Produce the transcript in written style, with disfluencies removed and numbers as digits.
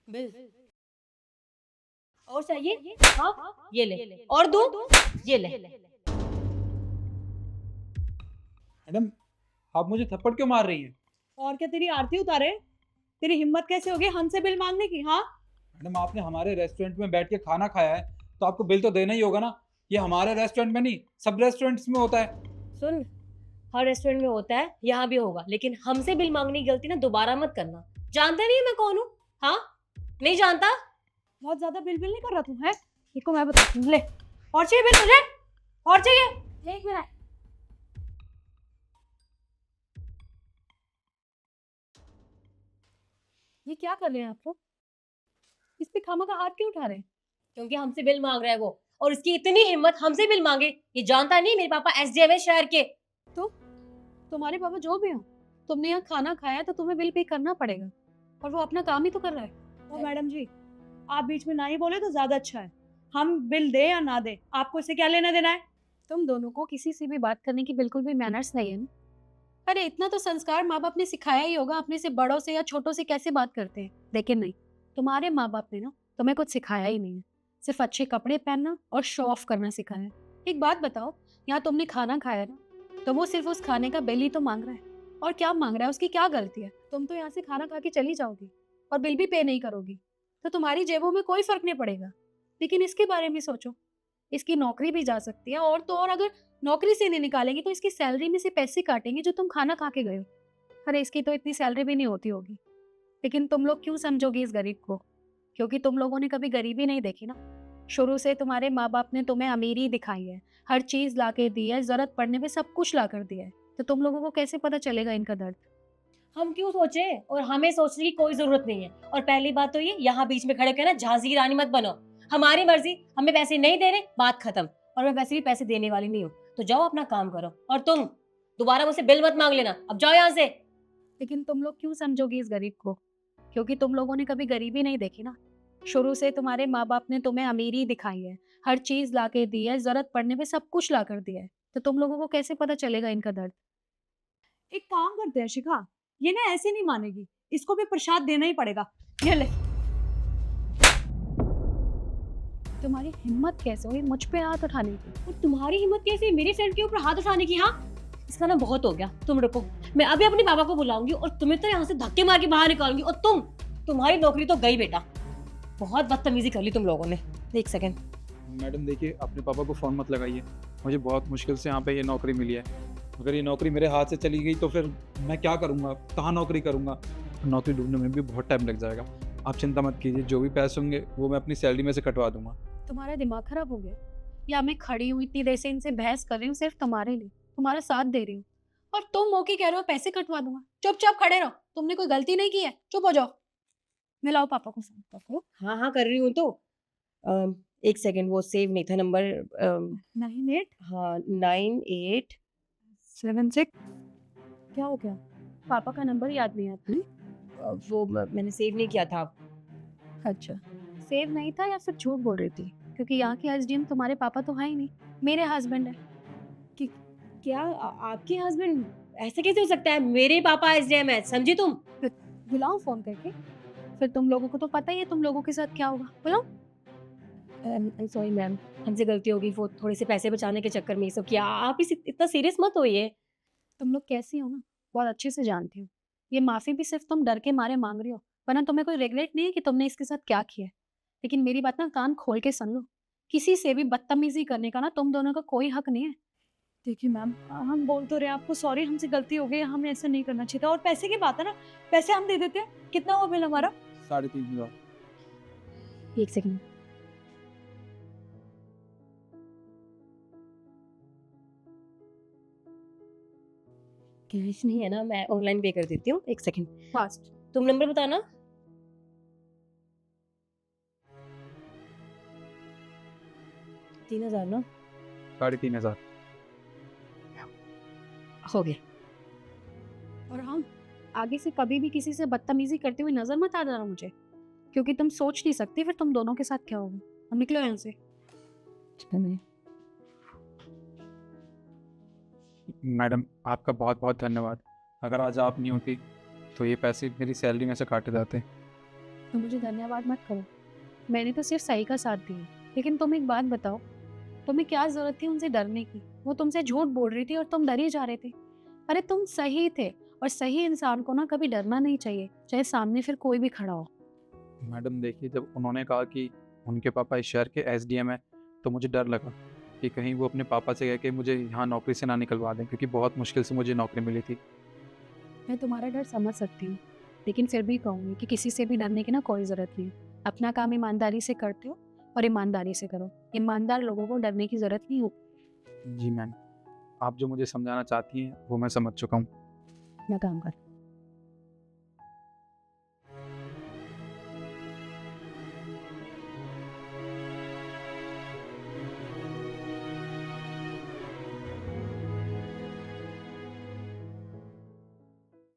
Bill और चाहिए? हाँ ये ले, और दो ये ले। मैडम, आप मुझे थप्पड़ क्यों मार रही हैं? और क्या तेरी आरती उतारे? तेरी हिम्मत कैसे होगी हमसे बिल मांगने की? हाँ, मैडम, आपने हमारे रेस्टोरेंट में बैठ के खाना खाया है तो आपको बिल तो देना ही होगा ना। ये हमारे रेस्टोरेंट में नहीं, सब रेस्टोरेंट्स में होता है। सुन, हर रेस्टोरेंट में होता है, यहाँ भी होगा, लेकिन हमसे बिल मांगने की गलती ना दोबारा मत करना। जानते नहीं है मैं कौन हूँ? हाँ, नहीं जानता? बहुत ज्यादा बिल बिल नहीं कर रहा तू है? देखो मैं बताती हूँ, ले। और चाहिए बिल तुझे? और चाहिए? एक मिनट। ये क्या कर रहे हैं आप लोग? इस पे खामा का हाथ क्यों उठा रहे हैं? क्योंकि हमसे बिल मांग रहा है वो, और उसकी इतनी हिम्मत हमसे बिल मांगे। ये जानता नहीं, मेरे पापा एसडीएम है शहर के। तो तुम्हारे पापा जो भी हो, तुमने यहाँ खाना खाया तो तुम्हें बिल पे करना पड़ेगा, और वो अपना काम ही तो कर रहा है। और मैडम जी, आप बीच में ना ही बोले तो ज्यादा अच्छा है। हम बिल दे या ना दे, आपको इससे क्या लेना देना है? तुम दोनों को किसी से भी बात करने की बिल्कुल भी मैनर्स नहीं है ना? अरे इतना तो संस्कार माँ बाप ने सिखाया ही होगा, अपने से बड़ों से या छोटों से कैसे बात करते हैं। लेकिन नहीं, तुम्हारे माँ बाप ने ना तुम्हें कुछ सिखाया ही नहीं है, सिर्फ अच्छे कपड़े पहनना और शो ऑफ करना सिखाया है। एक बात बताओ, यहाँ तुमने खाना खाया ना, तो वो सिर्फ उस खाने का बिल ही तो मांग रहा है। और क्या मांग रहा है, उसकी क्या गलती है? तुम तो यहाँ से खाना खा के चली जाओगी और बिल भी पे नहीं करोगी, तो तुम्हारी जेबों में कोई फर्क नहीं पड़ेगा। लेकिन इसके बारे में सोचो, इसकी नौकरी भी जा सकती है, और तो और अगर नौकरी से नहीं निकालेंगे तो इसकी सैलरी में से पैसे काटेंगे जो तुम खाना खा के गए हो। अरे इसकी तो इतनी सैलरी भी नहीं होती होगी। लेकिन तुम लोग क्यों समझोगे इस गरीब को? क्योंकि तुम लोगों ने कभी गरीबी नहीं देखी ना। शुरू से तुम्हारे माँ बाप ने तुम्हें अमीरी दिखाई है, हर चीज ला के दी है, जरूरत पड़ने पे सब कुछ ला कर दिया है, तो तुम लोगों को कैसे पता चलेगा इनका दर्द? हम क्यों सोचे, और हमें सोचने की कोई जरूरत नहीं है। और पहली बात तो ये, यहाँ बीच में खड़े के ना झांसी की रानी मत बनो। हमारी मर्जी, हमें पैसे नहीं दे रहे, बात खत्म। और मैं वैसे भी पैसे देने वाली नहीं हूँ, तो जाओ अपना काम करो। और तुम दोबारा मुझसे बिल मत मांग लेना, अब जाओ यहाँ से। लेकिन तुम लोग क्यों समझोगे इस गरीब को? क्योंकि तुम लोगों ने कभी गरीबी नहीं देखी ना। शुरू से तुम्हारे माँ बाप ने तुम्हें अमीरी दिखाई है, हर चीज ला के दी है, जरूरत पड़ने पे सब कुछ ला कर दिया है, तो तुम लोगों को कैसे पता चलेगा इनका दर्द? एक काम करते हैं शिखा, ये ना ऐसे नहीं मानेगी, इसको भी प्रसाद देना ही पड़ेगा। ये ले। तुम्हारी हिम्मत कैसे हुई मुझ पे हाथ उठाने की? और तुम्हारी हिम्मत कैसे मेरे फ्रेंड के ऊपर हाथ उठाने की? हाँ, इसका ना बहुत हो गया, तुम रुको। मैं अभी अपने पापा को बुलाऊंगी और तुम्हें तो यहाँ से धक्के मार के बाहर निकालूंगी। और तुम्हारी नौकरी तो गई बेटा। बहुत बदतमीजी कर ली तुम लोगों ने। एक सेकंड। मैडम देखिए, अपने पापा को फ़ोन मत लगाइए। मुझे बहुत मुश्किल से यहाँ पे ये नौकरी मिली है। अगर ये नौकरी मेरे हाथ से चली गई तो फिर मैं क्या करूँगा, कहाँ नौकरी करूँगा? नौकरी ढूंढने में भी बहुत टाइम लग जाएगा। आप चिंता मत कीजिए, जो भी पैसे होंगे वो मैं अपनी सैलरी में से कटवा दूंगा। तुम्हारा दिमाग खराब हो गया? या मैं खड़ी हूँ इतनी देर से इनसे बहस कर रही हूँ सिर्फ तुम्हारे लिए, तुम्हारा साथ दे रही हूँ, और तुम मौके कह रहे हो पैसे कटवा दूंगा? चुपचाप खड़े रहो, तुमने कोई गलती नहीं की है, चुप हो जाओ। मिलाओ पापा को फोन करो। हाँ हाँ कर रही हूँ तो। एक सेकंड, वो सेव नहीं था नंबर। 98 हाँ 98। 76। क्या हो गया? पापा का नंबर याद नहीं आता? वो मैंने सेव नहीं किया था। अच्छा, सेव नहीं था या फिर झूठ बोल रही थी? क्योंकि यहाँ के एसडीएम तुम्हारे पापा तो है ही नहीं, मेरे हस्बैंड है। क्या आपके हस्बैंड? ऐसे कैसे हो सकता है? मेरे पापा एसडीएम है, समझी तुम? बुलाओ फोन करके, फिर तुम लोगों को तो पता ही है तुम लोगों के साथ क्या होगा। बुलाओ। सॉरी मैम, हमसे गलती हो गई। वो थोड़े से पैसे बचाने के चक्कर में ये सब किया। आप इस इतना सीरियस मत होइए। तुम लोग कैसी हो ना, बहुत अच्छे से जानती हूँ। ये माफी भी सिर्फ तुम डर के मारे मांग रही हो, वरना तुम्हें कोई रिग्रेट नहीं है कि तुमने इसके साथ क्या किया है। लेकिन मेरी बात ना कान खोल के सुन लो, किसी से भी बदतमीजी करने का ना तुम दोनों का कोई हक नहीं है। देखिए मैम, हम बोल तो रहे हैं आपको, सॉरी हमसे गलती हो गई, हमें ऐसा नहीं करना चाहिए था। और पैसे की बात है ना, पैसे हम दे देते हैं। कितना हुआ बिल हमारा? 3,500। एक सेकंड। कैश नहीं है ना, मैं ऑनलाइन पे कर देती हूँ। एक सेकंड, फास्ट। तुम नंबर बताना। तीन हजार ना? 3,500। हो गया। और हम आगे से कभी भी किसी से बदतमीजी करते हुए नजर मत आ जाना मुझे, क्योंकि तुम सोच नहीं सकती फिर तुम दोनों के साथ क्या होगा। हम निकलो यहाँ से। मैडम, आपका बहुत बहुत धन्यवाद। अगर आज आप नहीं होती तो ये पैसे मेरी सैलरी में से काटे जाते। तुम मुझे धन्यवाद मत करो, मैंने तो सिर्फ सही का साथ दिया। लेकिन तुम एक बात बताओ, तुम्हें क्या जरूरत थी उनसे डरने की? वो तुमसे झूठ बोल रही थी और तुम डर ही जा रहे थे। अरे तुम सही थे, और सही इंसान को ना कभी डरना नहीं चाहिए, चाहे सामने फिर कोई भी खड़ा हो। मैडम देखिए, जब उन्होंने कहा कि उनके पापा इस शहर के एसडीएम है, तो मुझे डर लगा कि कहीं वो अपने पापा से कह के मुझे यहाँ नौकरी से ना निकलवा दें, क्योंकि बहुत मुश्किल से मुझे नौकरी मिली थी। मैं तुम्हारा डर समझ सकती हूँ, लेकिन फिर भी कहूँगी कि किसी से भी डरने की ना कोई ज़रूरत नहीं है। अपना काम ईमानदारी से करते हो और ईमानदारी से करो। ईमानदार लोगों को डरने की ज़रूरत नहीं हो। जी मैम, आप जो मुझे समझाना चाहती हैं वो मैं समझ चुका हूँ। मैं काम कर